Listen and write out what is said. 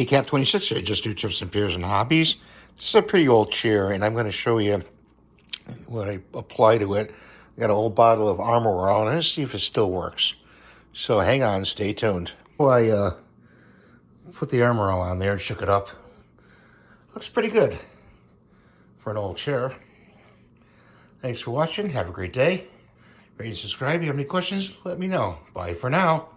ACAP 26, I just do tips and peers and hobbies. This is a pretty old chair, and I'm going to show you what I apply to it. I got an old bottle of Armor All, and I'm going to see if it still works. So hang on, stay tuned. Well, I put the Armor All on there and shook it up. Looks pretty good for an old chair. Thanks for watching. Have a great day. Rate and subscribe. If you have any questions, let me know. Bye for now.